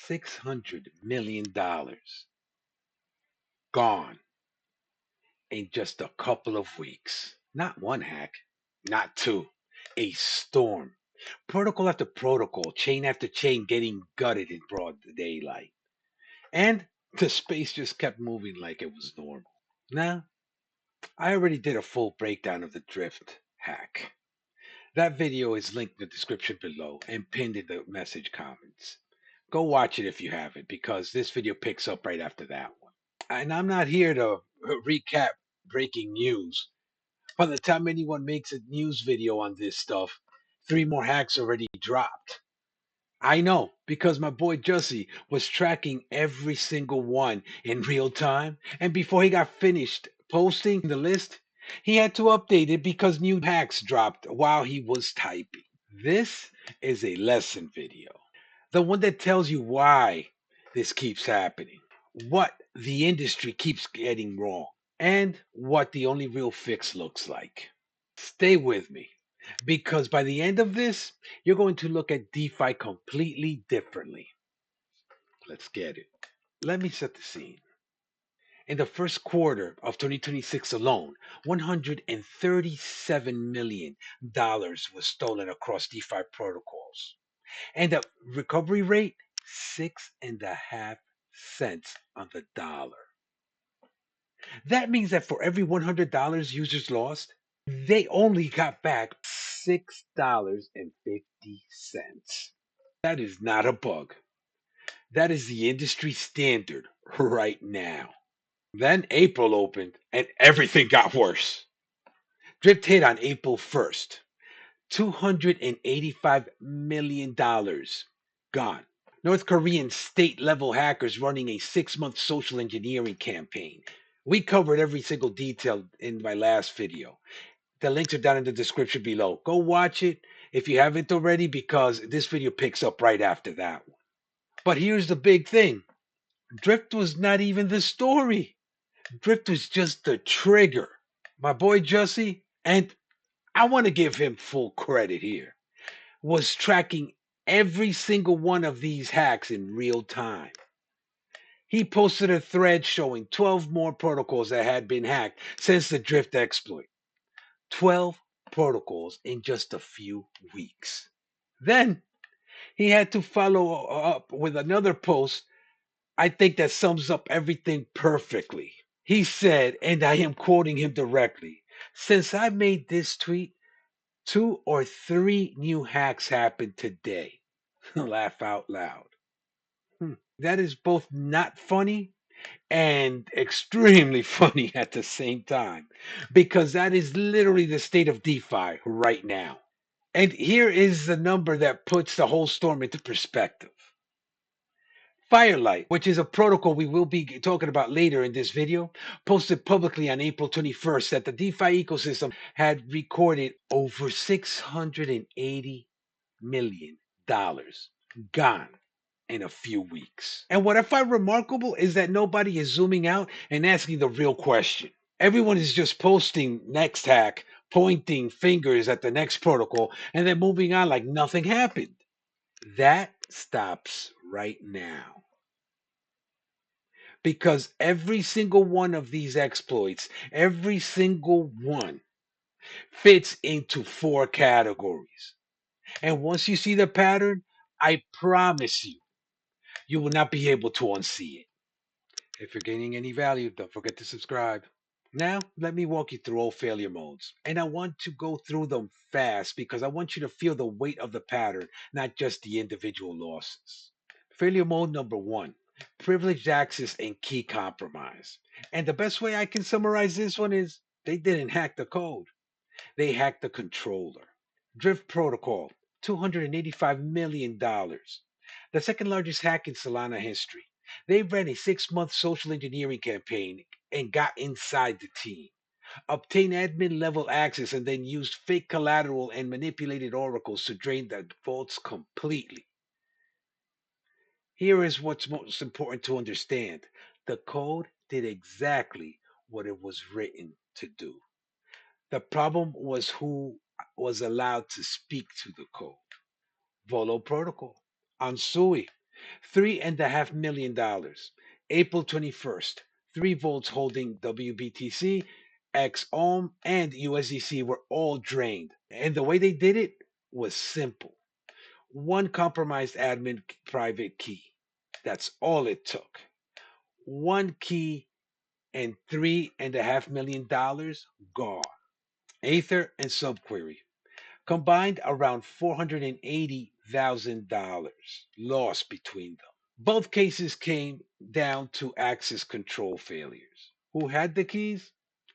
$600 million gone in just a couple of weeks. Not one hack, not two, a storm. Protocol after protocol, chain after chain getting gutted in broad daylight. And the space just kept moving like it was normal. Now, I already did a full breakdown of the drift hack. That video is linked in the description below and pinned in the message comments. Go watch it if you haven't, because this video picks up right after that one. And I'm not here to recap breaking news. By the time anyone makes a news video on this stuff, three more hacks already dropped. I know, because my boy Jussie was tracking every single one in real time, and before he got finished posting the list, he had to update it because new hacks dropped while he was typing. This is a lesson video, the one that tells you why this keeps happening, what the industry keeps getting wrong, and what the only real fix looks like. Stay with me, because by the end of this, you're going to look at DeFi completely differently. Let's get it. Let me set the scene. In the first quarter of 2026 alone, $137 million was stolen across DeFi protocols. And the recovery rate, 6.5 cents on the dollar. That means that for every $100 users lost, they only got back $6.50. That is not a bug. That is the industry standard right now. Then April opened and everything got worse. Drift hit on April 1st. $285 million gone. North Korean state level hackers running a 6-month social engineering campaign. We covered every single detail in my last video. The links are down in the description below. Go watch it if you haven't already, because this video picks up right after that one. But here's the big thing. Drift was not even the story. Drift was just the trigger. My boy Jussie, and I want to give him full credit here, was tracking every single one of these hacks in real time. He posted a thread showing 12 more protocols that had been hacked since the Drift exploit. 12 protocols in just a few weeks. Then he had to follow up with another post, I think, that sums up everything perfectly. He said, and I am quoting him directly, "Since I made this tweet, 2 or 3 new hacks happened today." Laugh out loud. That is both not funny and extremely funny at the same time, because that is literally the state of DeFi right now. And here is the number that puts the whole storm into perspective. Firelight, which is a protocol we will be talking about later in this video, posted publicly on April 21st that the DeFi ecosystem had recorded over $680 million gone in a few weeks. And what I find remarkable is that nobody is zooming out and asking the real question. Everyone is just posting next hack, pointing fingers at the next protocol, and then moving on like nothing happened. That stops right now. Because every single one of these exploits, every single one, fits into 4 categories. And once you see the pattern, I promise you, you will not be able to unsee it. If you're gaining any value, don't forget to subscribe. Now, let me walk you through all failure modes. And I want to go through them fast because I want you to feel the weight of the pattern, not just the individual losses. Failure mode number 1, privileged access and key compromise. And the best way I can summarize this one is they didn't hack the code, they hacked the controller. Drift protocol, $285 million. The second largest hack in Solana history. They ran a 6-month social engineering campaign and got inside the team, obtained admin level access, and then used fake collateral and manipulated oracles to drain the vaults completely. Here is what's most important to understand. The code did exactly what it was written to do. The problem was who was allowed to speak to the code. Volo Protocol, Ansui, $3.5 million. April 21st, 3 vaults holding WBTC, XOM, and USDC were all drained. And the way they did it was simple. One compromised admin private key. That's all it took. One key and $3.5 million gone. Aether and Subquery combined around $480,000 lost between them. Both cases came down to access control failures. Who had the keys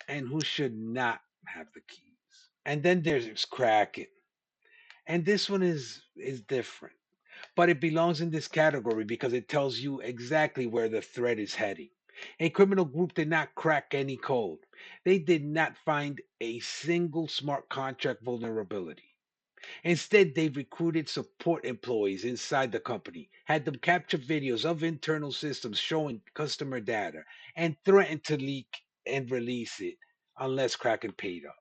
and who should not have the keys. And then there's Kraken. And this one is different. But it belongs in this category because it tells you exactly where the threat is heading. A criminal group did not crack any code. They did not find a single smart contract vulnerability. Instead, they recruited support employees inside the company, had them capture videos of internal systems showing customer data, and threatened to leak and release it unless Kraken paid up.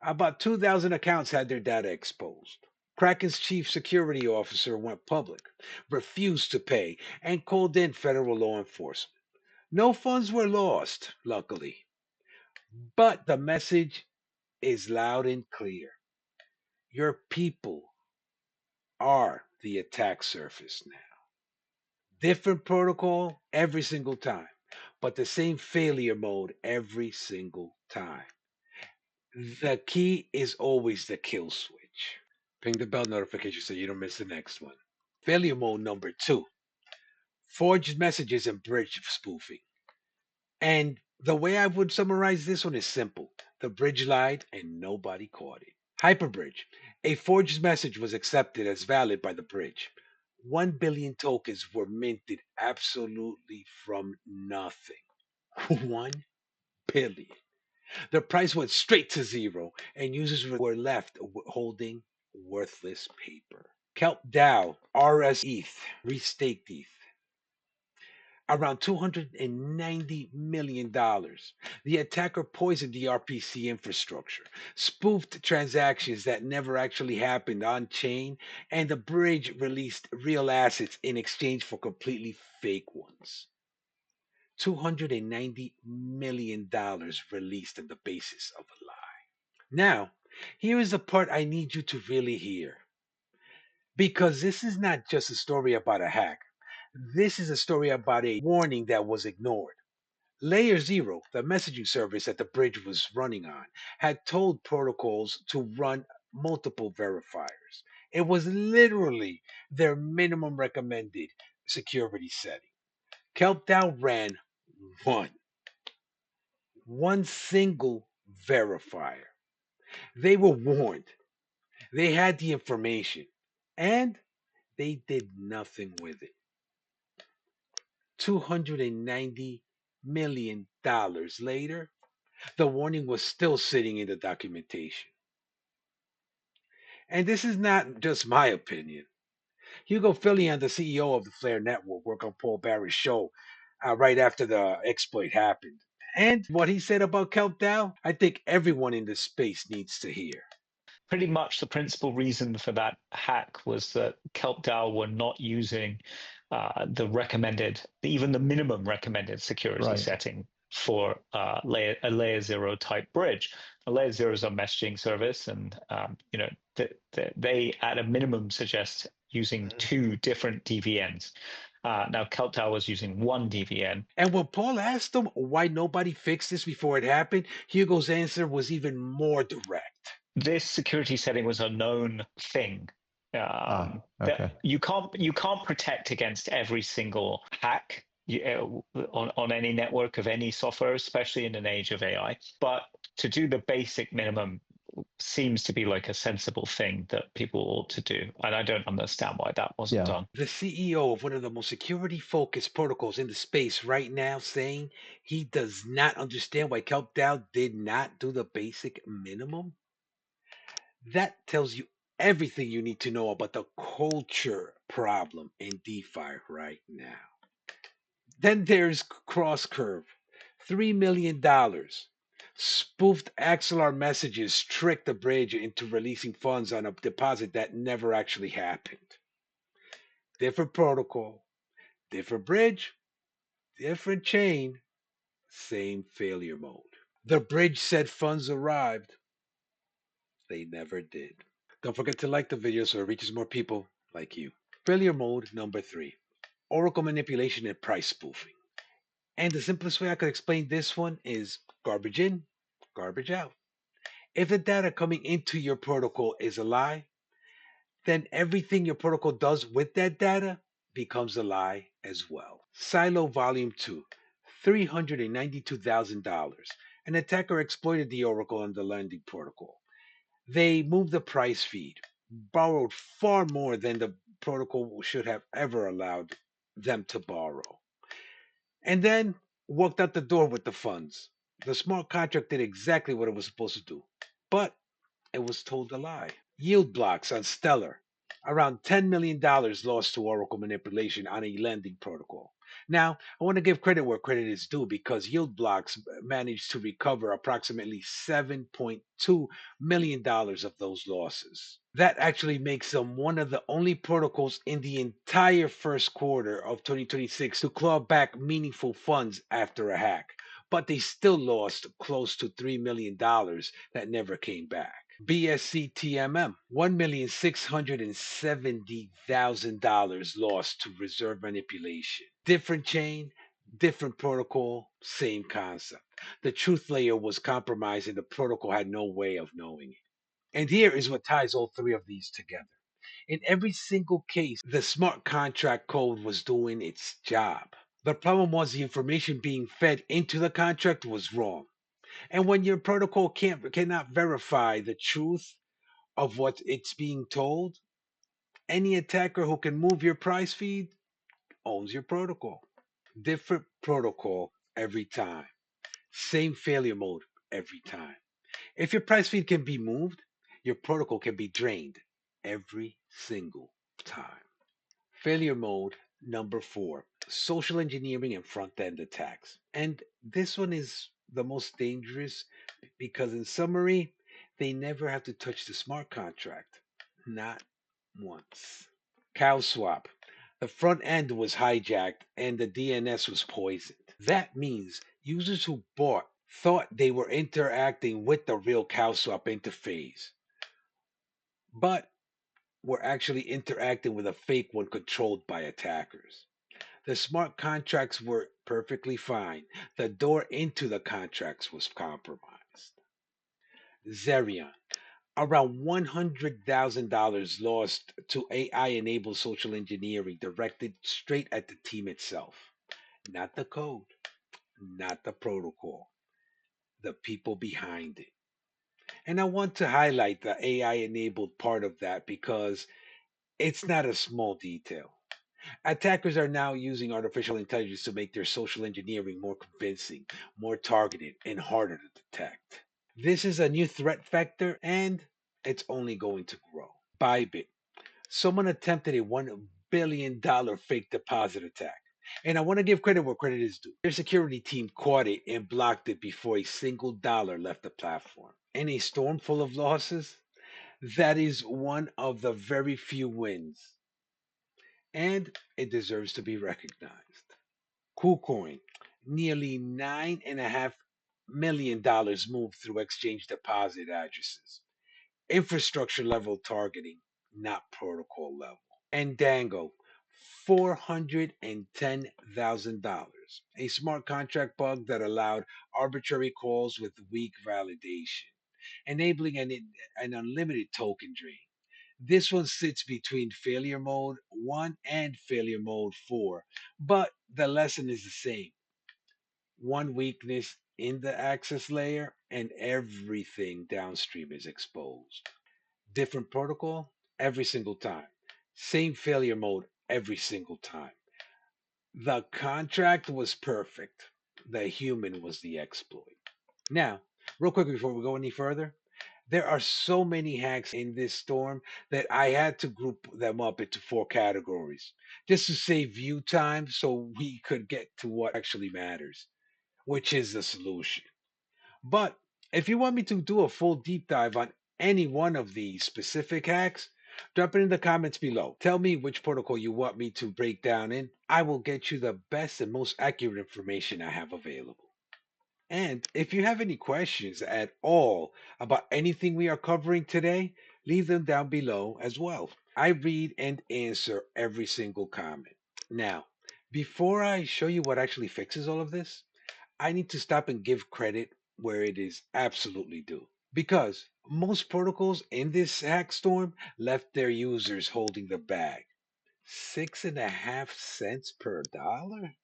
About 2,000 accounts had their data exposed. Kraken's chief security officer went public, refused to pay, and called in federal law enforcement. No funds were lost, luckily, but the message is loud and clear. Your people are the attack surface now. Different protocol every single time, but the same failure mode every single time. The key is always the kill switch. Ping the bell notification so you don't miss the next one. Failure mode number 2, forged messages and bridge spoofing. And the way I would summarize this one is simple. The bridge lied and nobody caught it. Hyperbridge. A forged message was accepted as valid by the bridge. 1 billion tokens were minted absolutely from nothing. 1 billion. The price went straight to zero, and users were left holding worthless paper. Kelp DAO, RS ETH, restaked ETH, around $290 million. The attacker poisoned the RPC infrastructure, spoofed transactions that never actually happened on chain, and the bridge released real assets in exchange for completely fake ones. $290 million released on the basis of a lie. Now, here is the part I need you to really hear. Because this is not just a story about a hack. This is a story about a warning that was ignored. Layer 0, the messaging service that the bridge was running on, had told protocols to run multiple verifiers. It was literally their minimum recommended security setting. KelpDAO ran one single verifier. They were warned. They had the information. And they did nothing with it. $290 million later, the warning was still sitting in the documentation. And this is not just my opinion. Hugo Philion, the CEO of the Flare Network, worked on Paul Barry's show right after the exploit happened. And what he said about KelpDAO, I think everyone in this space needs to hear. Pretty much the principal reason for that hack was that KelpDAO were not using the recommended, even the minimum recommended security setting for a layer 0 type bridge. A layer 0 is a messaging service, and they at a minimum suggest using 2 different DVNs. Now, KelpDAO was using 1 DVN. And when Paul asked him why nobody fixed this before it happened, Hugo's answer was even more direct. This security setting was a known thing. Okay. That you can't protect against every single hack on any network of any software, especially in an age of AI. But to do the basic minimum seems to be like a sensible thing that people ought to do. And I don't understand why that wasn't done. The CEO of one of the most security-focused protocols in the space right now saying he does not understand why KelpDAO did not do the basic minimum. That tells you everything you need to know about the culture problem in DeFi right now. Then there's CrossCurve, $3 million. Spoofed XLR messages tricked the bridge into releasing funds on a deposit that never actually happened. Different protocol, Different bridge, different chain, same failure mode. The bridge said funds arrived. They never did. Don't forget to like the video so it reaches more people like you. Failure mode number 3, Oracle manipulation and price spoofing. And the simplest way I could explain this one is garbage in, garbage out. If the data coming into your protocol is a lie, then everything your protocol does with that data becomes a lie as well. Silo Volume 2, $392,000. An attacker exploited the Oracle and the lending protocol. They moved the price feed, borrowed far more than the protocol should have ever allowed them to borrow, and then walked out the door with the funds. The smart contract did exactly what it was supposed to do, but it was told a lie. Yield blocks on Stellar. Around $10 million lost to Oracle manipulation on a lending protocol. Now, I want to give credit where credit is due because yield blocks managed to recover approximately $7.2 million of those losses. That actually makes them one of the only protocols in the entire first quarter of 2026 to claw back meaningful funds after a hack. But they still lost close to $3 million that never came back. BSCTMM, $1,670,000 lost to reserve manipulation. Different chain, different protocol, same concept. The truth layer was compromised and the protocol had no way of knowing it. And here is what ties all three of these together. In every single case, the smart contract code was doing its job. The problem was the information being fed into the contract was wrong. And when your protocol cannot verify the truth of what it's being told, any attacker who can move your price feed owns your protocol. Different protocol every time. Same failure mode every time. If your price feed can be moved, your protocol can be drained every single time. Failure mode number 4, social engineering and front end attacks. And this one is the most dangerous because, in summary, they never have to touch the smart contract. Not once. Cow swap. The front end was hijacked and the DNS was poisoned. That means users who bought thought they were interacting with the real cow swap interface, but were actually interacting with a fake one controlled by attackers. The smart contracts were perfectly fine. The door into the contracts was compromised. Zerion. Around $100,000 lost to AI enabled social engineering directed straight at the team itself. Not the code, not the protocol, the people behind it. And I want to highlight the AI enabled part of that because it's not a small detail. Attackers are now using artificial intelligence to make their social engineering more convincing, more targeted, and harder to detect. This is a new threat vector and it's only going to grow. Bybit. Someone attempted a $1 billion fake deposit attack. And I want to give credit where credit is due. Their security team caught it and blocked it before a single dollar left the platform. In a storm full of losses, that is one of the very few wins, and it deserves to be recognized. KuCoin, nearly $9.5 million moved through exchange deposit addresses. Infrastructure level targeting, not protocol level. And Dango, $410,000. A smart contract bug that allowed arbitrary calls with weak validation, enabling an unlimited token drain. This one sits between failure mode 1 and failure mode 4, but the lesson is the same. One weakness in the access layer, and everything downstream is exposed. Different protocol every single time. Same failure mode every single time. The contract was perfect. The human was the exploit. Now, real quick before we go any further, there are so many hacks in this storm that I had to group them up into 4 categories just to save view time so we could get to what actually matters, which is the solution. But if you want me to do a full deep dive on any one of these specific hacks, Drop it in the comments below. Tell me which protocol you want me to break down in. I will get you the best and most accurate information I have available. And if you have any questions at all about anything we are covering today, leave them down below as well. I read and answer every single comment. Now, before I show you what actually fixes all of this, I need to stop and give credit where it is absolutely due. Because most protocols in this hack storm left their users holding the bag. 6.5 cents per dollar?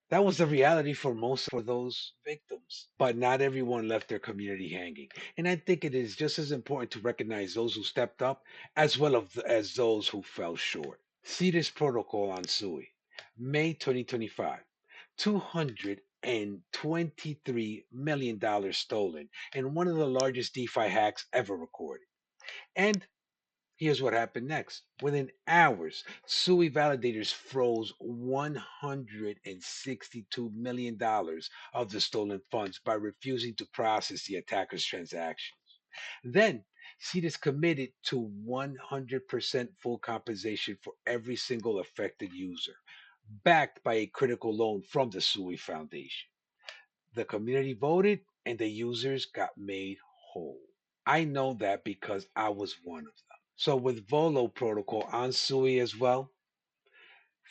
That was the reality for most for those victims. But not everyone left their community hanging. And I think it is just as important to recognize those who stepped up as well as those who fell short. See this protocol on SUI, May 2025. $223 million stolen and one of the largest DeFi hacks ever recorded. And here's what happened next. Within hours, SUI validators froze $162 million of the stolen funds by refusing to process the attacker's transactions. Then, CEDAS committed to 100% full compensation for every single affected user, backed by a critical loan from the SUI Foundation. The community voted and the users got made whole. I know that because I was one of them. So with Volo protocol on SUI as well,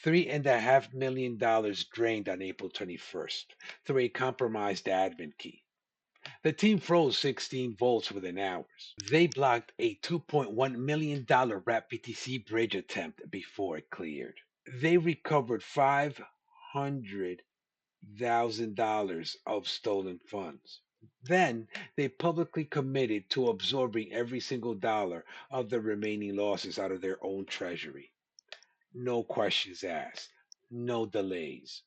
$3.5 million drained on April 21st through a compromised admin key. The team froze 16 volts within hours. They blocked a $2.1 million wrap BTC bridge attempt before it cleared. They recovered $500,000 of stolen funds. Then they publicly committed to absorbing every single dollar of the remaining losses out of their own treasury. No questions asked, no delays.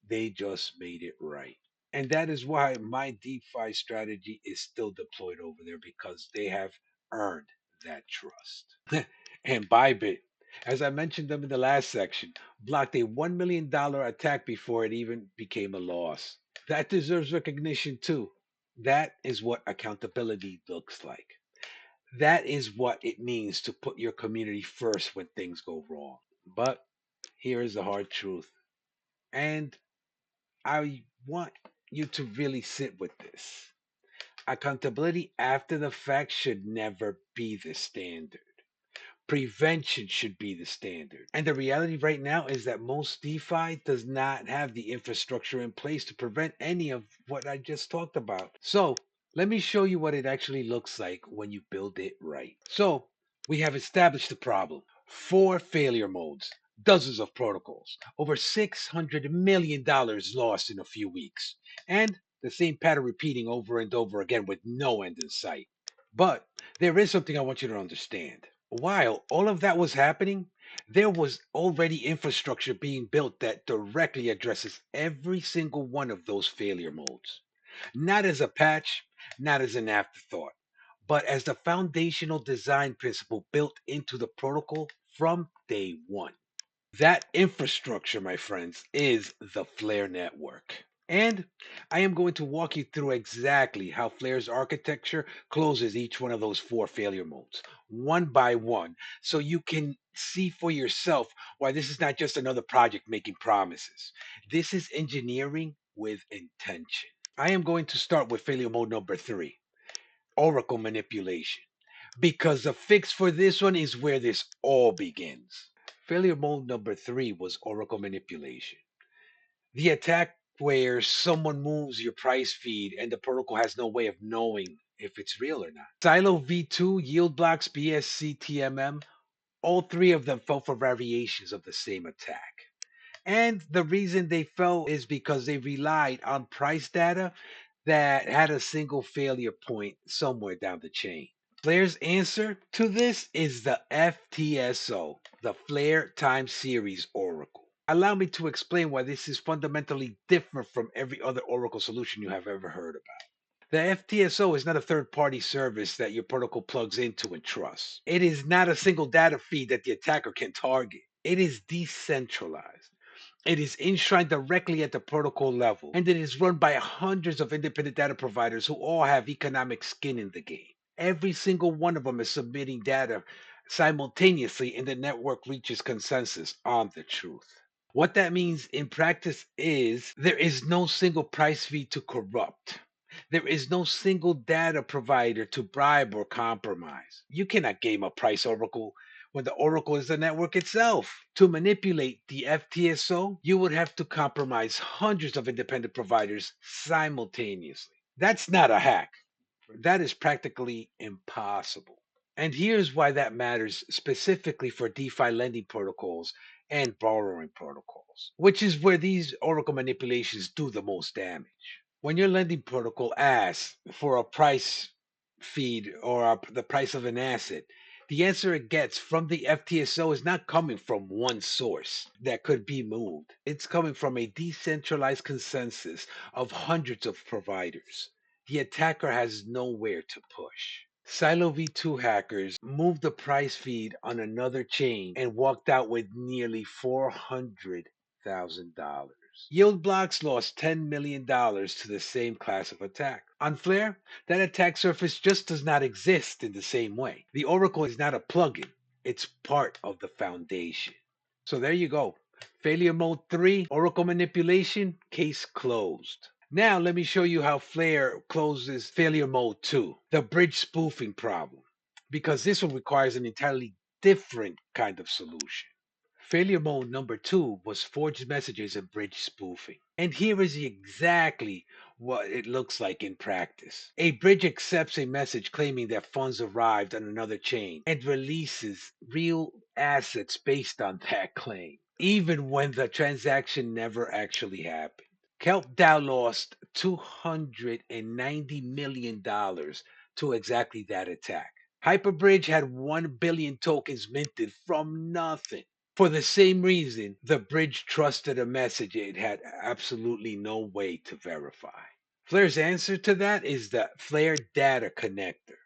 They just made it right. And that is why my DeFi strategy is still deployed over there because they have earned that trust. And Bybit, as I mentioned them in the last section, blocked a $1 million attack before it even became a loss. That deserves recognition too. That is what accountability looks like. That is what it means to put your community first when things go wrong. But here is the hard truth. And I want you to really sit with this. Accountability after the fact should never be the standard. Prevention should be the standard. And the reality right now is that most DeFi does not have the infrastructure in place to prevent any of what I just talked about. So let me show you what it actually looks like when you build it right. So we have established the problem. 4 failure modes, dozens of protocols, over $600 million lost in a few weeks, and the same pattern repeating over and over again with no end in sight. But there is something I want you to understand. While all of that was happening, there was already infrastructure being built that directly addresses every single one of those failure modes. Not as a patch, not as an afterthought, but as the foundational design principle built into the protocol from day one. That infrastructure, my friends, is the Flare network. And I am going to walk you through exactly how Flare's architecture closes each one of those 4 failure modes, one by one, so you can see for yourself why this is not just another project making promises. This is engineering with intention. I am going to start with failure mode number 3, Oracle manipulation, because the fix for this one is where this all begins. Failure mode number 3 was Oracle manipulation. The attack where someone moves your price feed and the protocol has no way of knowing if it's real or not. Silo V2, yield blocks, BSC, TMM, all 3 of them fell for variations of the same attack. And the reason they fell is because they relied on price data that had a single failure point somewhere down the chain. Flare's answer to this is the FTSO, the Flare Time Series Oracle. Allow me to explain why this is fundamentally different from every other Oracle solution you have ever heard about. The FTSO is not a third-party service that your protocol plugs into and trusts. It is not a single data feed that the attacker can target. It is decentralized. It is enshrined directly at the protocol level, and it is run by hundreds of independent data providers who all have economic skin in the game. Every single one of them is submitting data simultaneously, and the network reaches consensus on the truth. What that means in practice is there is no single price feed to corrupt. There is no single data provider to bribe or compromise. You cannot game a price oracle when the oracle is the network itself. To manipulate the FTSO, you would have to compromise hundreds of independent providers simultaneously. That's not a hack. That is practically impossible. And here's why that matters specifically for DeFi lending protocols and borrowing protocols, which is where these oracle manipulations do the most damage. When your lending protocol asks for a price feed or the price of an asset, the answer it gets from the FTSO is not coming from one source that could be moved. It's coming from a decentralized consensus of hundreds of providers. The attacker has nowhere to push. Silo V2 hackers moved the price feed on another chain and walked out with nearly $400,000. Yield blocks lost $10 million to the same class of attack. On Flare, that attack surface just does not exist in the same way. The Oracle is not a plugin, it's part of the foundation. So there you go. Failure mode 3, Oracle manipulation, case closed. Now let me show you how Flare closes failure mode 2, the bridge spoofing problem, because this one requires an entirely different kind of solution. Failure mode number 2 was forged messages and bridge spoofing. And here is exactly what it looks like in practice. A bridge accepts a message claiming that funds arrived on another chain and releases real assets based on that claim, even when the transaction never actually happened. Kelp Dow lost $290 million to exactly that attack. Hyperbridge had 1 billion tokens minted from nothing. For the same reason, the bridge trusted a message it had absolutely no way to verify. Flare's answer to that is the Flare Data Connector,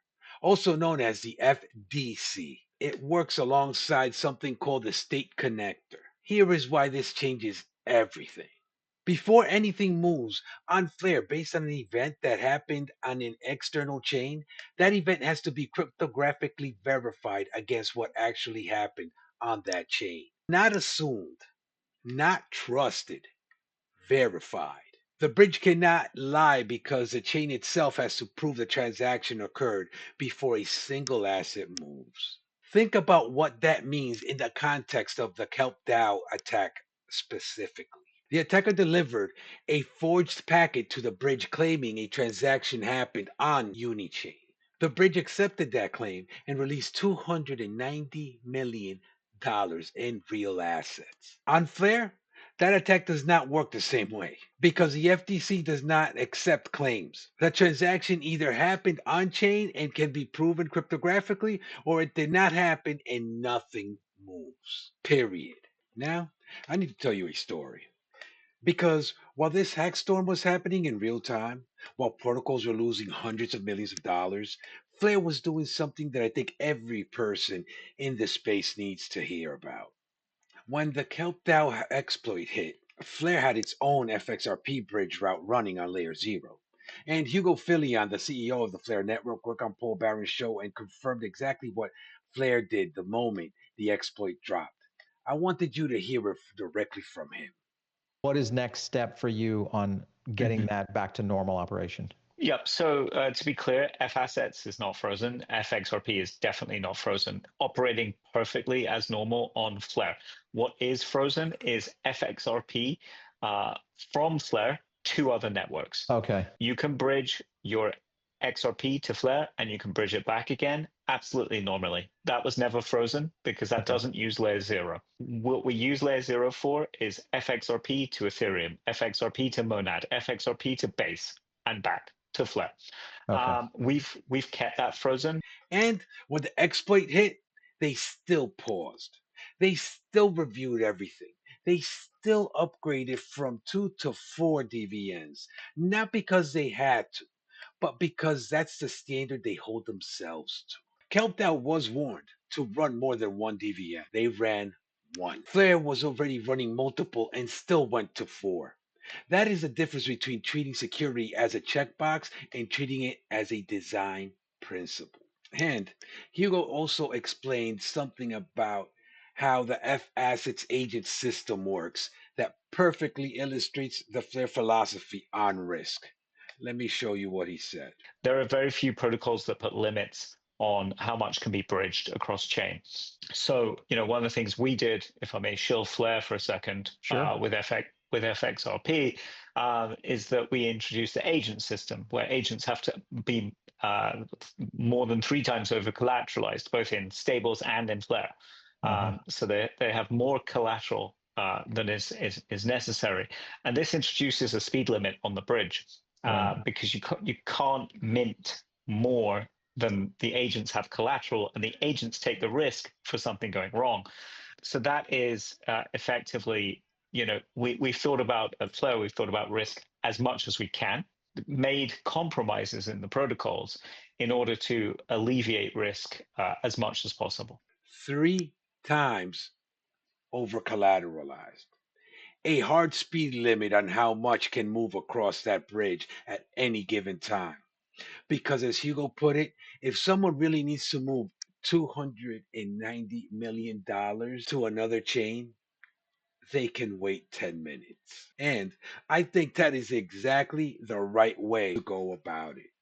also known as the FDC. It works alongside something called the State Connector. Here is why this changes everything. Before anything moves on Flare based on an event that happened on an external chain, that event has to be cryptographically verified against what actually happened on that chain. Not assumed, not trusted, verified. The bridge cannot lie because the chain itself has to prove the transaction occurred before a single asset moves. Think about what that means in the context of the Kelp DAO attack specifically. The attacker delivered a forged packet to the bridge claiming a transaction happened on Unichain. The bridge accepted that claim and released $290 million in real assets. On Flare, that attack does not work the same way because the FTC does not accept claims. The transaction either happened on chain and can be proven cryptographically, or it did not happen and nothing moves. Period. Now, I need to tell you a story. Because while this hack storm was happening in real time, while protocols were losing hundreds of millions of dollars, Flare was doing something that I think every person in this space needs to hear about. When the Kelp DAO exploit hit, Flare had its own FXRP bridge route running on layer 0. And Hugo Philion, the CEO of the Flare Network, worked on Paul Barron's show and confirmed exactly what Flare did the moment the exploit dropped. I wanted you to hear it directly from him. What is next step for you on getting that back to normal operation? Yep. So to be clear, FAssets is not frozen. FXRP is definitely not frozen. Operating perfectly as normal on Flare. What is frozen is FXRP from Flare to other networks. Okay. You can bridge your XRP to Flare and you can bridge it back again absolutely normally. That was never frozen because that doesn't use layer 0. What we use layer 0 for is FXRP to Ethereum, FXRP to Monad, FXRP to Base, and back to Flare. Okay. We've kept that frozen. And when the exploit hit, they still paused. They still reviewed everything. They still upgraded from 2 to 4 DVNs, not because they had to, but because that's the standard they hold themselves to. Kelpdow was warned to run more than one DVN. They ran one. Flare was already running multiple and still went to 4. That is the difference between treating security as a checkbox and treating it as a design principle. And Hugo also explained something about how the FAssets agent system works that perfectly illustrates their philosophy on risk. Let me show you what he said. There are very few protocols that put limits on how much can be bridged across chain. So, one of the things we did, if I may shill Flare for a second, with FXRP, is that we introduced the agent system where agents have to be more than 3 times over collateralized, both in stables and in Flare. So they have more collateral than is necessary. And this introduces a speed limit on the bridge. Because you can't mint more than the agents have collateral, and the agents take the risk for something going wrong. So that is effectively, we've thought about at Flow, we've thought about risk as much as we can, made compromises in the protocols in order to alleviate risk as much as possible. 3 times over collateralized. A hard speed limit on how much can move across that bridge at any given time. Because as Hugo put it, if someone really needs to move $290 million to another chain, they can wait 10 minutes. And I think that is exactly the right way to go about it.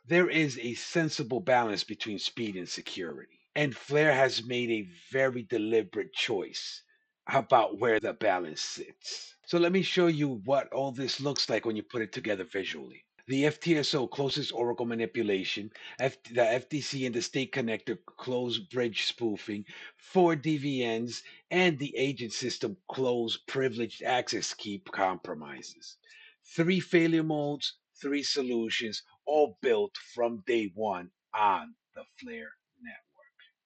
There is a sensible balance between speed and security. And Flair has made a very deliberate choice about where the balance sits. So let me show you what all this looks like when you put it together visually. The FTSO closes Oracle manipulation, the FTC and the state connector close bridge spoofing, 4 DVNs, and the agent system close privileged access key compromises. 3 failure modes, 3 solutions, all built from day one on the Flare network.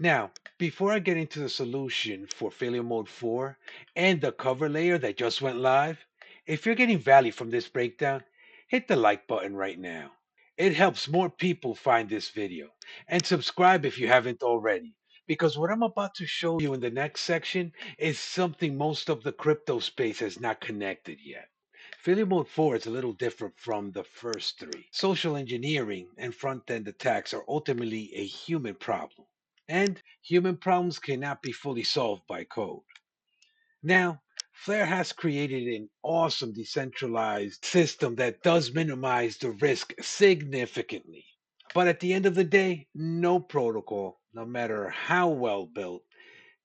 Now, before I get into the solution for failure mode 4 and the cover layer that just went live, if you're getting value from this breakdown, hit the like button right now. It helps more people find this video. And subscribe if you haven't already, because what I'm about to show you in the next section is something most of the crypto space has not connected yet. Failure mode 4 is a little different from the first 3. Social engineering and front-end attacks are ultimately a human problem, and human problems cannot be fully solved by code. Now, Flare has created an awesome decentralized system that does minimize the risk significantly. But at the end of the day, no protocol, no matter how well built,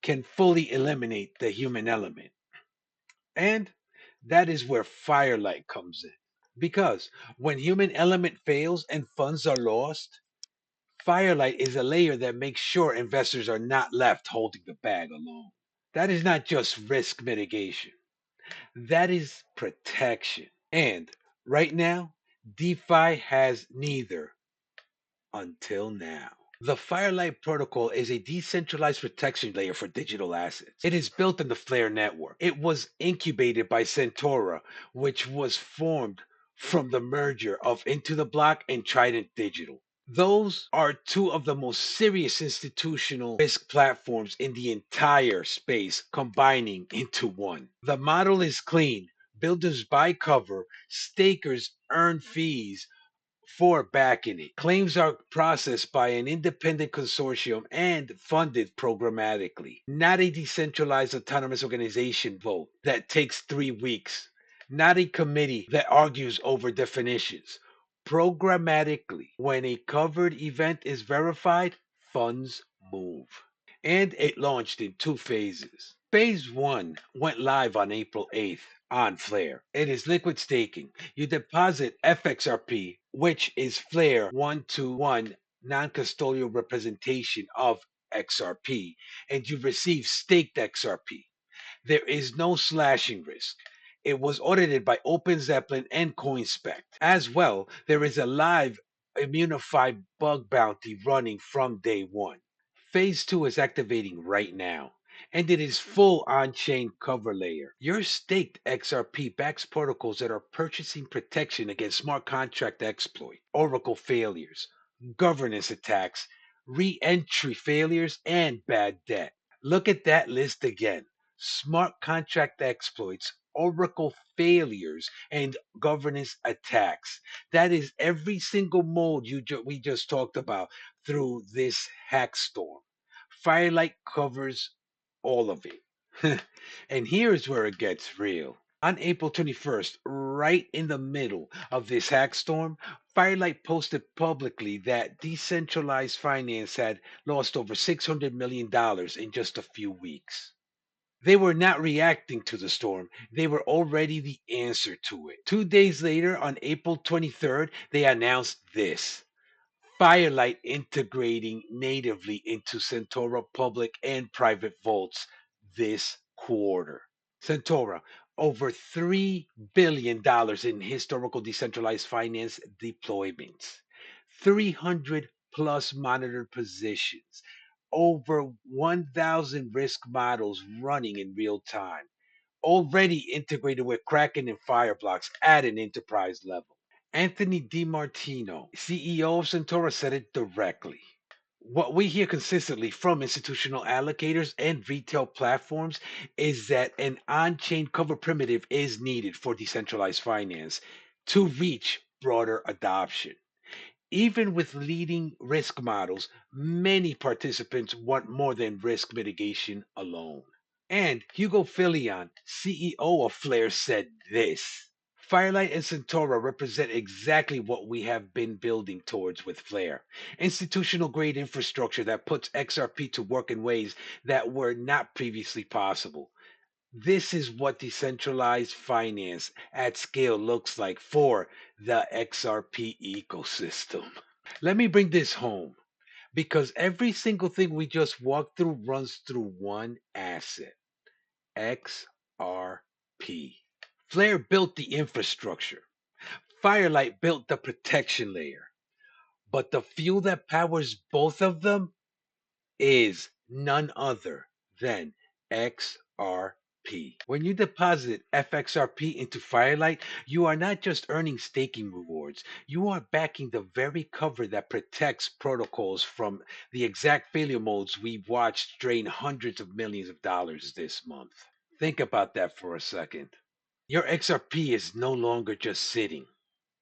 can fully eliminate the human element. And that is where Firelight comes in. Because when human element fails and funds are lost, Firelight is a layer that makes sure investors are not left holding the bag alone. That is not just risk mitigation, that is protection. And right now, DeFi has neither until now. The Firelight protocol is a decentralized protection layer for digital assets. It is built on the Flare network. It was incubated by Centaura, which was formed from the merger of Into the Block and Trident Digital. Those are 2 of the most serious institutional risk platforms in the entire space combining into one. The model is clean. Builders buy cover, stakers earn fees for backing it. Claims are processed by an independent consortium and funded programmatically. Not a decentralized autonomous organization vote that takes 3 weeks. Not a committee that argues over definitions. Programmatically, when a covered event is verified, funds move. And it launched in 2 phases. Phase 1 went live on April 8th on Flare. It is liquid staking. You deposit FXRP, which is Flare 1-to-1 non-custodial representation of XRP, and you receive staked XRP. There is no slashing risk. It was audited by OpenZeppelin and CoinSpect. As well, there is a live immunified bug bounty running from day 1. Phase 2 is activating right now, and it is full on-chain cover layer. Your staked XRP backs protocols that are purchasing protection against smart contract exploit, Oracle failures, governance attacks, re-entry failures, and bad debt. Look at that list again. Smart contract exploits, Oracle failures and governance attacks. That is every single mode we just talked about through this HackStorm. Firelight covers all of it. And here's where it gets real. On April 21st, right in the middle of this hack storm, Firelight posted publicly that decentralized finance had lost over $600 million in just a few weeks. They were not reacting to the storm, they were already the answer to it. 2 days later, on April 23rd, they announced this. Firelight integrating natively into Centaura public and private vaults this quarter. Centaura, over $3 billion in historical decentralized finance deployments, 300 plus monitored positions, over 1,000 risk models running in real time, already integrated with Kraken and Fireblocks at an enterprise level. Anthony DiMartino, CEO of Centaura, said it directly. What we hear consistently from institutional allocators and retail platforms is that an on chain cover primitive is needed for decentralized finance to reach broader adoption. Even with leading risk models, many participants want more than risk mitigation alone. And Hugo Philion, CEO of Flare, said this. Firelight and Centaura represent exactly what we have been building towards with Flare. Institutional grade infrastructure that puts XRP to work in ways that were not previously possible. This is what decentralized finance at scale looks like for the XRP ecosystem. Let me bring this home because every single thing we just walked through runs through one asset. XRP. Flare built the infrastructure. Firelight built the protection layer. But the fuel that powers both of them is none other than XRP. When you deposit FXRP into Firelight, you are not just earning staking rewards, you are backing the very cover that protects protocols from the exact failure modes we watched drain hundreds of millions of dollars this month. Think about that for a second. Your XRP is no longer just sitting.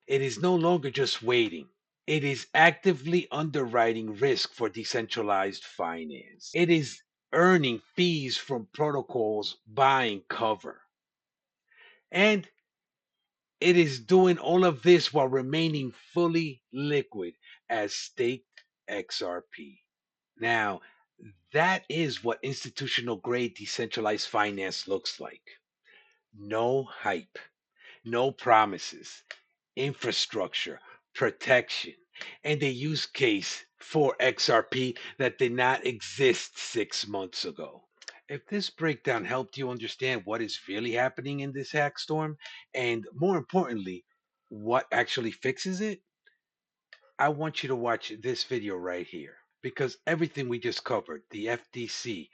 It is no longer just waiting. It is actively underwriting risk for decentralized finance. It is earning fees from protocols buying cover. And it is doing all of this while remaining fully liquid as staked XRP. Now, that is what institutional grade decentralized finance looks like. No hype, no promises, infrastructure, protection, and a use case for XRP that did not exist 6 months ago. If this breakdown helped you understand what is really happening in this hack storm, and more importantly, what actually fixes it, I want you to watch this video right here because everything we just covered, the FDC,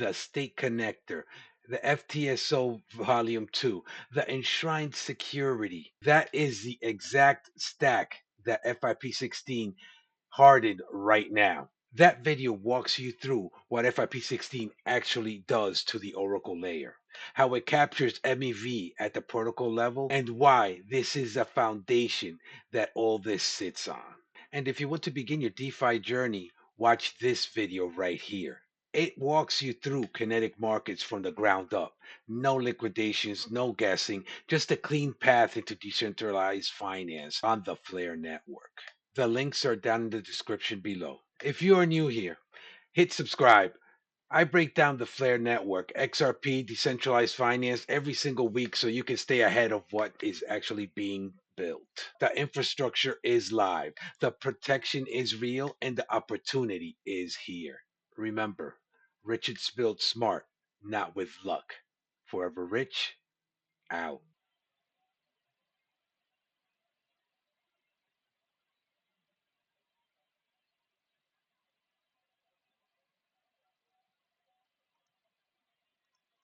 the state connector, the FTSO volume 2, the enshrined security, that is the exact stack that FIP16 hardened right now. That video walks you through what FIP16 actually does to the Oracle layer, how it captures MEV at the protocol level, and why this is a foundation that all this sits on. And if you want to begin your DeFi journey, watch this video right here. It walks you through kinetic markets from the ground up. No liquidations, no guessing, just a clean path into decentralized finance on the Flare network. The links are down in the description below. If you are new here, hit subscribe. I break down the Flare network, XRP, decentralized finance every single week so you can stay ahead of what is actually being built. The infrastructure is live, the protection is real, and the opportunity is here. Remember, Richard's built smart, not with luck. Forever Rich, out.